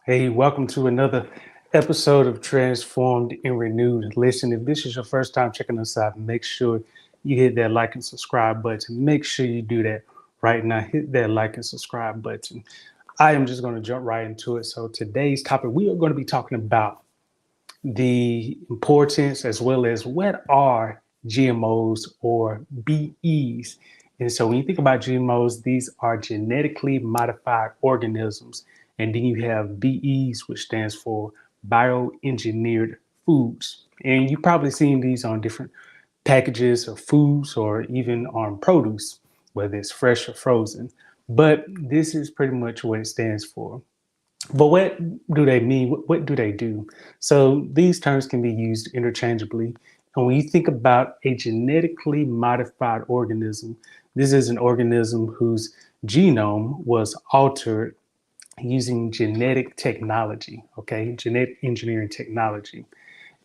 Hey, welcome to another episode of Transformed and Renewed. Listen, if this is your first time checking us out, make sure you hit that like and subscribe button. Make sure you do that right now. Hit that like and subscribe button. I am just going to jump right into it. So, today's topic, we are going to be talking about the importance as well as what are GMOs or BEs. And so when you think about GMOs, these are genetically modified organisms. And then you have BEs, which stands for bioengineered foods. And you've probably seen these on different packages of foods or even on produce, whether it's fresh or frozen. But this is pretty much what it stands for. But what do they mean? What do they do? So these terms can be used interchangeably. And when you think about a genetically modified organism, this is an organism whose genome was altered using genetic technology, okay? Genetic engineering technology.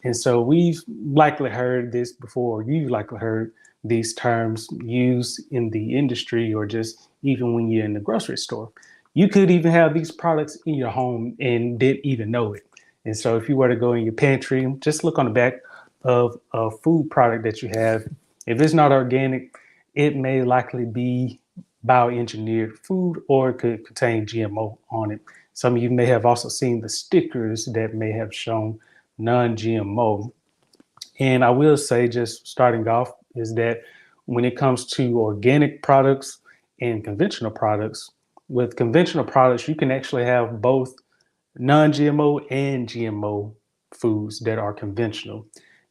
And so we've likely heard this before. You've likely heard these terms used in the industry or just even when you're in the grocery store. You could even have these products in your home and didn't even know it. And so if you were to go in your pantry, just look on the back of a food product that you have. If it's not organic, it may likely be bioengineered food or it could contain GMO on it. Some of you may have also seen the stickers that may have shown non-GMO. And I will say, just starting off, is that when it comes to organic products and conventional products, with conventional products, you can actually have both non-GMO and GMO foods that are conventional.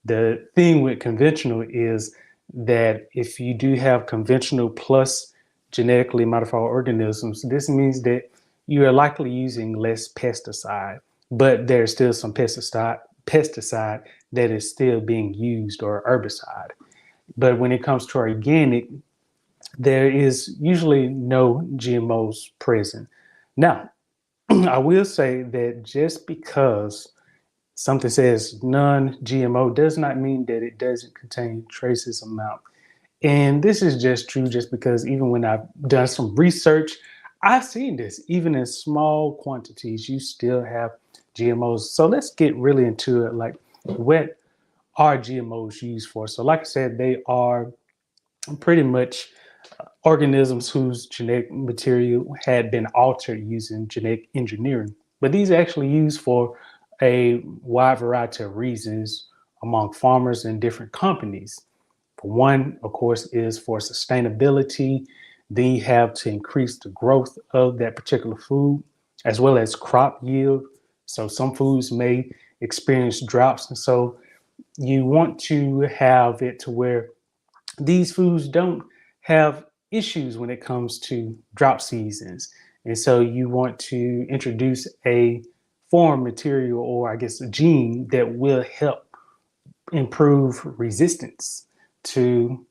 The thing with conventional is that if you do have conventional plus genetically modified organisms, this means that you are likely using less pesticide, but there's still some pesticide that is still being used or herbicide. But when it comes to organic, there is usually no GMOs present. Now, I will say that just because something says non-GMO does not mean that it doesn't contain traces amount. And this is just true just because even when I've done some research, I've seen this. Even in small quantities, you still have GMOs. So let's get really into it. Like, what are GMOs used for? So, like I said, they are pretty much organisms whose genetic material had been altered using genetic engineering. But these are actually used for a wide variety of reasons among farmers and different companies. For one, of course, is for sustainability. Then you have to increase the growth of that particular food, as well as crop yield. So some foods may experience droughts. And so you want to have it to where these foods don't have issues when it comes to drought seasons. And so you want to introduce a foreign material or I guess a gene that will help improve resistance to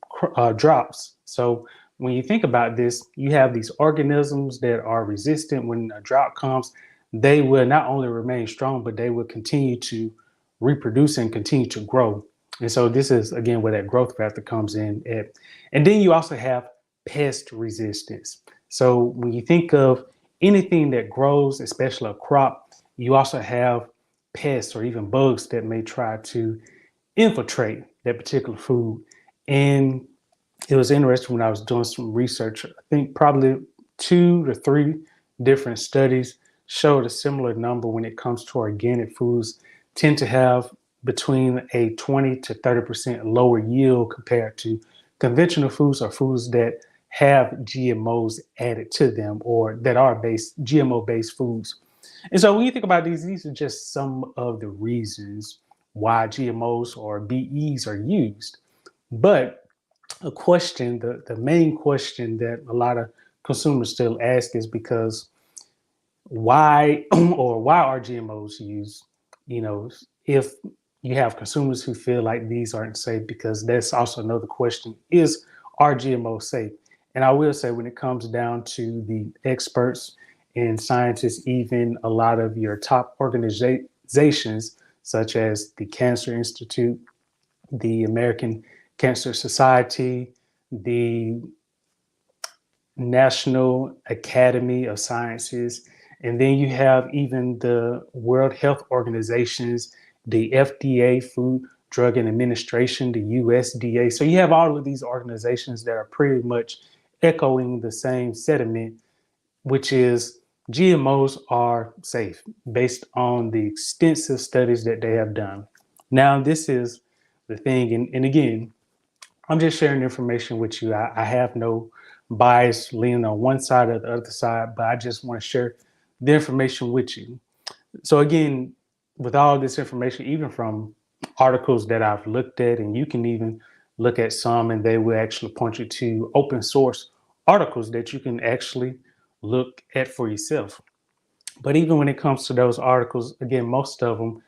droughts. So when you think about this, you have these organisms that are resistant when a drought comes. They will not only remain strong, but they will continue to reproduce and continue to grow. And so this is again where that growth factor comes in at. And then you also have pest resistance. So when you think of anything that grows, especially a crop, you also have pests or even bugs that may try to infiltrate that particular food. And it was interesting when I was doing some research. I think probably 2 to 3 different studies showed a similar number when it comes to organic foods tend to have between a 20 to 30% lower yield compared to conventional foods or foods that have GMOs added to them or that are GMO based foods. And so when you think about these are just some of the reasons why GMOs or BEs are used. But a question, the main question that a lot of consumers still ask is because why or why are GMOs used? You know, if you have consumers who feel like these aren't safe, because that's also another question, is are GMOs safe? And I will say when it comes down to the experts and scientists, even a lot of your top organizations such as the Cancer Institute, the American Cancer Society, the National Academy of Sciences, And then you have even the World Health Organizations, the FDA, Food, Drug and Administration, the USDA. So you have all of these organizations that are pretty much echoing the same sentiment, which is GMOs are safe based on the extensive studies that they have done. Now, this is the thing, and again, I'm just sharing information with you. I have no bias leaning on one side or the other side, but I just want to share the information with you. So again, with all this information, even from articles that I've looked at, and you can even look at some and they will actually point you to open source articles that you can actually look at for yourself. But even when it comes to those articles, again, most of them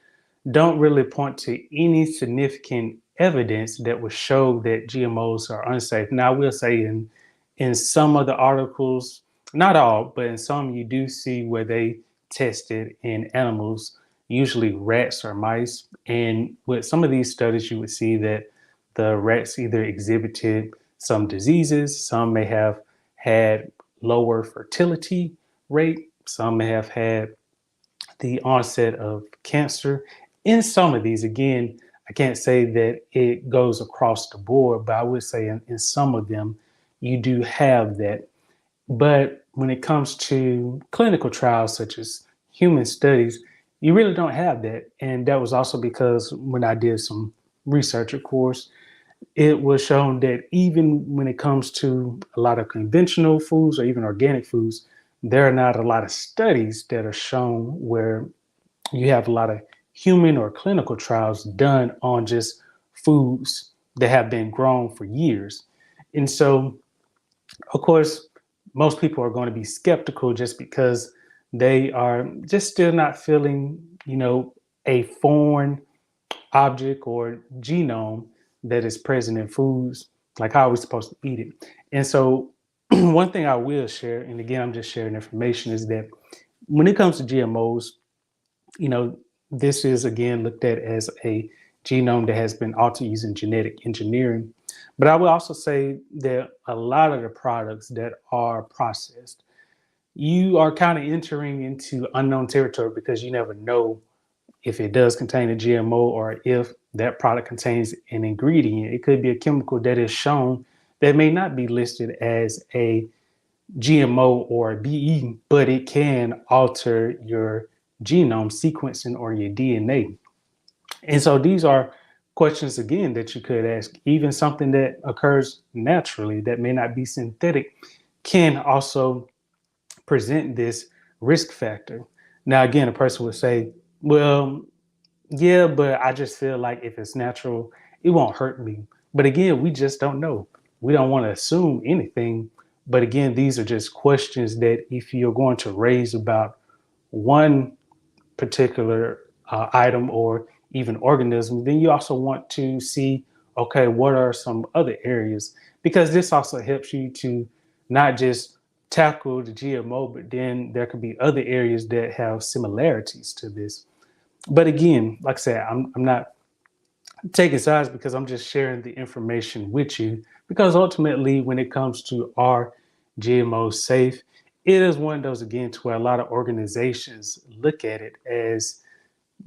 don't really point to any significant evidence that would show that GMOs are unsafe. Now, I will say in some of the articles, not all, but in some, you do see where they tested in animals, usually rats or mice. And with some of these studies, you would see that the rats either exhibited some diseases, some may have had lower fertility rate, some may have had the onset of cancer. In some of these, again, I can't say that it goes across the board, but I would say in some of them, you do have that. But when it comes to clinical trials, such as human studies, you really don't have that. And that was also because when I did some research, of course, it was shown that even when it comes to a lot of conventional foods or even organic foods, there are not a lot of studies that are shown where you have a lot of human or clinical trials done on just foods that have been grown for years. And so, of course, most people are going to be skeptical just because they are just still not feeling, a foreign object or genome that is present in foods. Like, how are we supposed to eat it? And so, one thing I will share, and again, I'm just sharing information, is that when it comes to GMOs, you know, this is again looked at as a genome that has been altered using genetic engineering. But I will also say that a lot of the products that are processed, you are kind of entering into unknown territory because you never know if it does contain a GMO or if that product contains an ingredient. It could be a chemical that is shown that may not be listed as a GMO or a BE, but it can alter your genome sequencing or your DNA. And so these are questions again that you could ask. Even something that occurs naturally that may not be synthetic can also present this risk factor. Now, again, a person would say, well, yeah, but I just feel like if it's natural, it won't hurt me. But again, we just don't know. We don't want to assume anything. But again, these are just questions that if you're going to raise about one particular item or even organism, then you also want to see, okay, what are some other areas? Because this also helps you to not just tackle the GMO, but then there could be other areas that have similarities to this. But again, like I said, I'm not taking sides because I'm just sharing the information with you. Because ultimately, when it comes to our GMO safe, it is one of those again to where a lot of organizations look at it as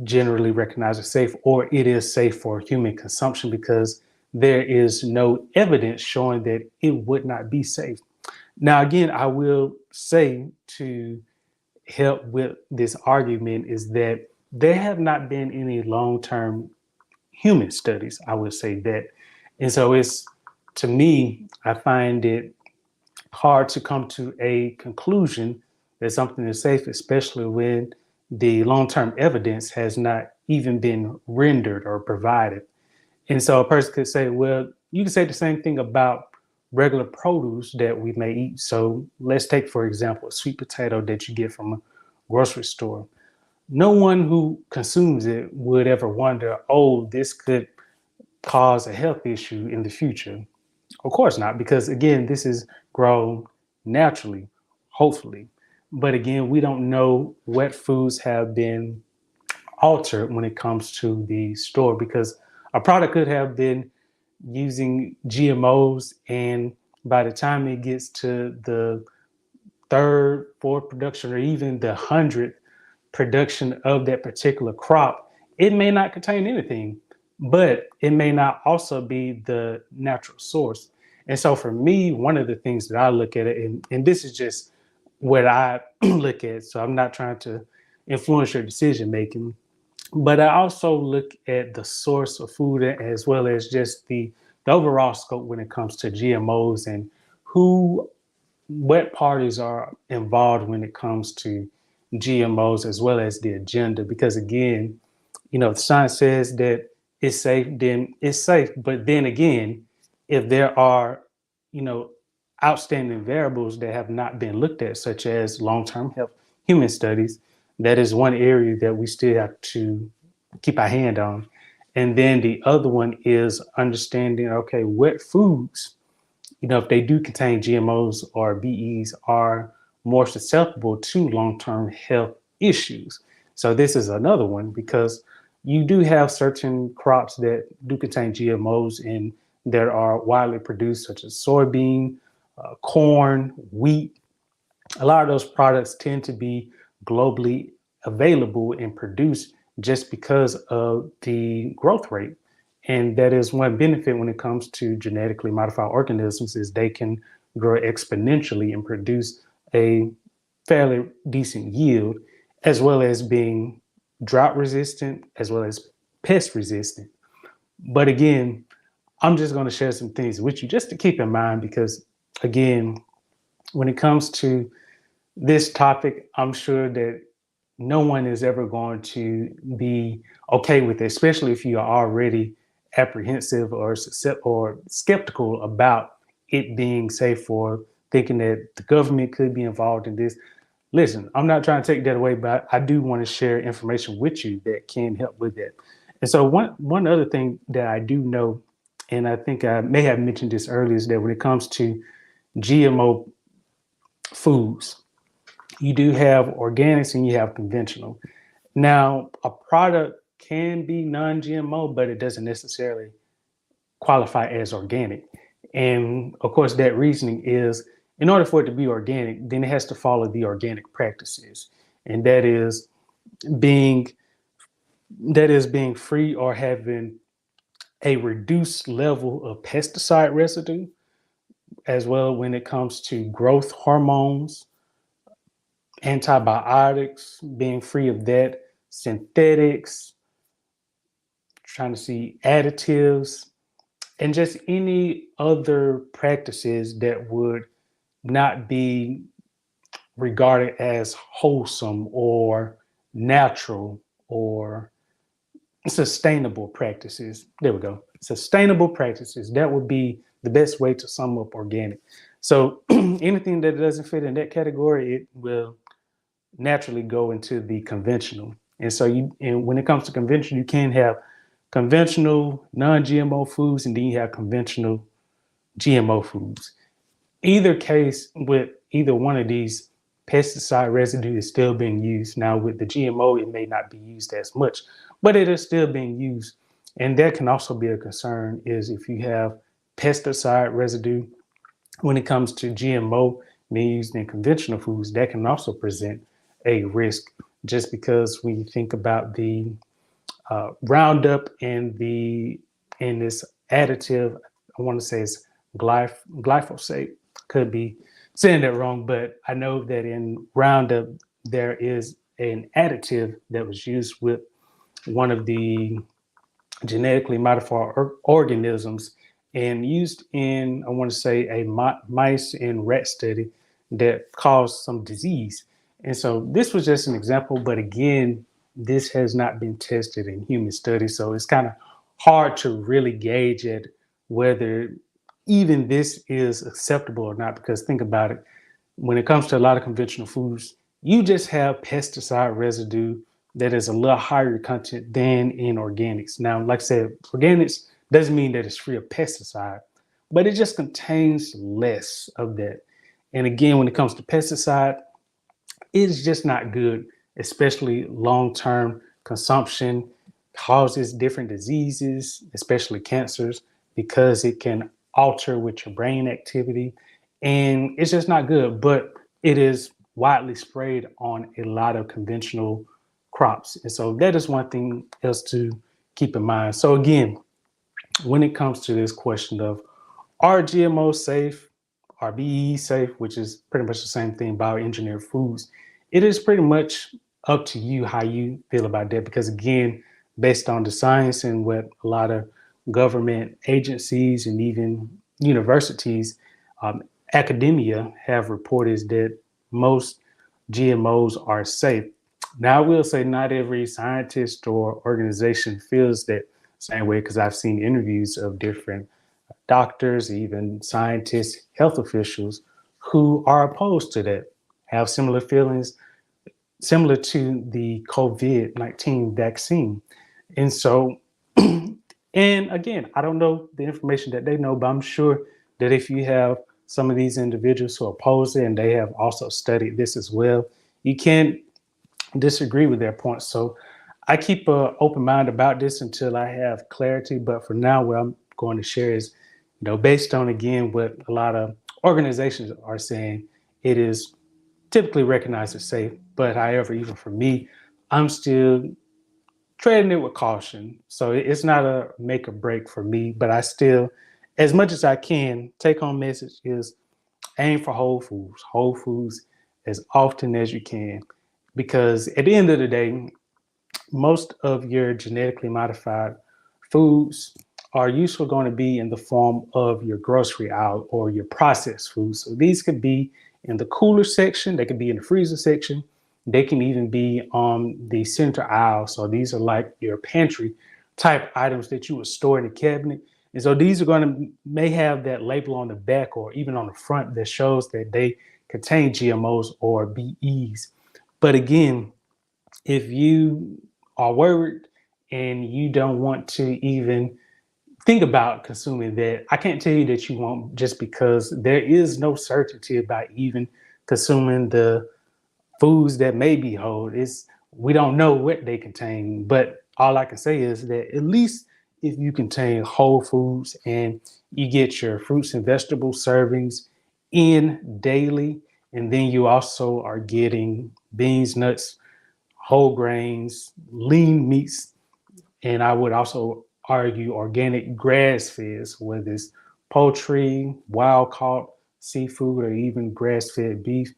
generally recognized as safe, or it is safe for human consumption because there is no evidence showing that it would not be safe. Now, again, I will say to help with this argument is that there have not been any long-term human studies, I would say that. And so it's, to me, I find it hard to come to a conclusion that something is safe, especially when the long-term evidence has not even been rendered or provided. And so a person could say, well, you can say the same thing about regular produce that we may eat. So let's take, for example, a sweet potato that you get from a grocery store. No one who consumes it would ever wonder, oh, this could cause a health issue in the future. Of course not, because again, this is grown naturally, hopefully. But again, we don't know what foods have been altered when it comes to the store because a product could have been using GMOs, and by the time it gets to the third, fourth production, or even the 100th production of that particular crop, it may not contain anything, but it may not also be the natural source. And so for me, one of the things that I look at it, and this is just what I look at, so I'm not trying to influence your decision making, but I also look at the source of food as well as just the overall scope when it comes to GMOs and who what parties are involved when it comes to GMOs as well as the agenda. Because again, the science says that it's safe, then it's safe. But then again, if there are, you know, outstanding variables that have not been looked at, such as long-term health human studies, that is one area that we still have to keep our hand on. And then the other one is understanding, okay, what foods, if they do contain GMOs or BEs, are more susceptible to long-term health issues. So this is another one because you do have certain crops that do contain GMOs and that are widely produced, such as soybean, corn, wheat. A lot of those products tend to be globally available and produced just because of the growth rate. And that is one benefit when it comes to genetically modified organisms is they can grow exponentially and produce a fairly decent yield, as well as being drought resistant, as well as pest resistant. But again, I'm just going to share some things with you just to keep in mind because, again, when it comes to this topic, I'm sure that no one is ever going to be okay with it, especially if you are already apprehensive or skeptical about it being safe or thinking that the government could be involved in this. Listen, I'm not trying to take that away, but I do want to share information with you that can help with that. And so one other thing that I do know, and I think I may have mentioned this earlier, is that when it comes to GMO foods, you do have organics and you have conventional. Now, a product can be non-GMO, but it doesn't necessarily qualify as organic. And of course, that reasoning is in order for it to be organic, then it has to follow the organic practices. And being that is being free or having a reduced level of pesticide residue, as well when it comes to growth hormones, antibiotics, being free of that, synthetics, trying to see additives, and just any other practices that would not be regarded as wholesome or natural or sustainable practices. There we go. Sustainable practices. That would be the best way to sum up organic. So anything that doesn't fit in that category, it will naturally go into the conventional. And when it comes to conventional, you can have conventional non-GMO foods, and then you have conventional GMO foods. Either case, with either one of these, pesticide residue is still being used. Now, with the GMO, it may not be used as much, but it is still being used. And that can also be a concern is if you have pesticide residue when it comes to GMO being used in conventional foods, that can also present a risk just because when you think about the Roundup and this additive, I want to say it's glyphosate. Could be saying that wrong, but I know that in Roundup there is an additive that was used with one of the genetically modified organisms and used in, I want to say, a mice and rat study that caused some disease. And so this was just an example, but again, this has not been tested in human studies. So it's kind of hard to really gauge it whether even this is acceptable or not, because think about it. When it comes to a lot of conventional foods, you just have pesticide residue that is a little higher content than in organics. Now, like I said, organics doesn't mean that it's free of pesticide, but it just contains less of that. And again, when it comes to pesticide, it's just not good, especially long-term consumption causes different diseases, especially cancers, because it can alter with your brain activity. And it's just not good. But it is widely sprayed on a lot of conventional crops. And so that is one thing else to keep in mind. So again, when it comes to this question of are GMOs safe, are BE safe, which is pretty much the same thing, bioengineered foods, it is pretty much up to you how you feel about that. Because again, based on the science and what a lot of government agencies and even universities, academia have reported is that most GMOs are safe. Now, I will say not every scientist or organization feels that same way, because I've seen interviews of different doctors, even scientists, health officials who are opposed to that, have similar feelings, similar to the COVID-19 vaccine. And so, and again, I don't know the information that they know, but I'm sure that if you have some of these individuals who oppose it and they have also studied this as well, you can't disagree with their points. So I keep an open mind about this until I have clarity. But for now, what I'm going to share is, based on again what a lot of organizations are saying, it is typically recognized as safe. But however, even for me, I'm still treading it with caution. So it's not a make or break for me, but I still, as much as I can, take home message is aim for whole foods as often as you can. Because at the end of the day, most of your genetically modified foods are usually going to be in the form of your grocery aisle or your processed foods. So these could be in the cooler section, they could be in the freezer section, they can even be on the center aisle. So these are like your pantry type items that you would store in the cabinet. And so these are going to may have that label on the back or even on the front that shows that they contain GMOs or BEs. But again, if you are worried and you don't want to even think about consuming that, I can't tell you that you won't, just because there is no certainty about even consuming the foods that may be whole. We don't know what they contain, but all I can say is that at least if you contain whole foods and you get your fruits and vegetable servings in daily, and then you also are getting beans, nuts, whole grains, lean meats, and I would also argue organic grass feds, whether it's poultry, wild caught seafood, or even grass fed beef.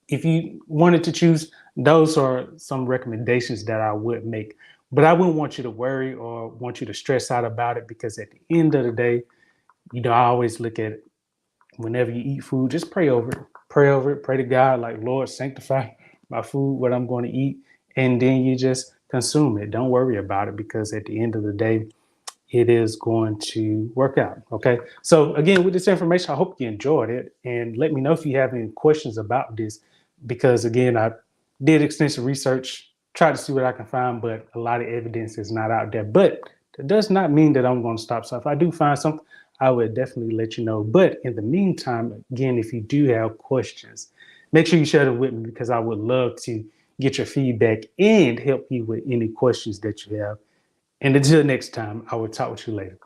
If you wanted to choose, those are some recommendations that I would make. But I wouldn't want you to worry or want you to stress out about it, because at the end of the day, I always look at it, whenever you eat food, just pray over it. Pray over it. Pray to God, like, Lord, sanctify my food, what I'm going to eat. And then you just consume it. Don't worry about it, because at the end of the day, it is going to work out. Okay. So again, with this information, I hope you enjoyed it, and let me know if you have any questions about this, because again, I did extensive research, tried to see what I can find, but a lot of evidence is not out there. But that does not mean that I'm going to stop. So if I do find something, I would definitely let you know. But in the meantime, again, if you do have questions, make sure you share them with me, because I would love to get your feedback and help you with any questions that you have. And until next time, I will talk with you later.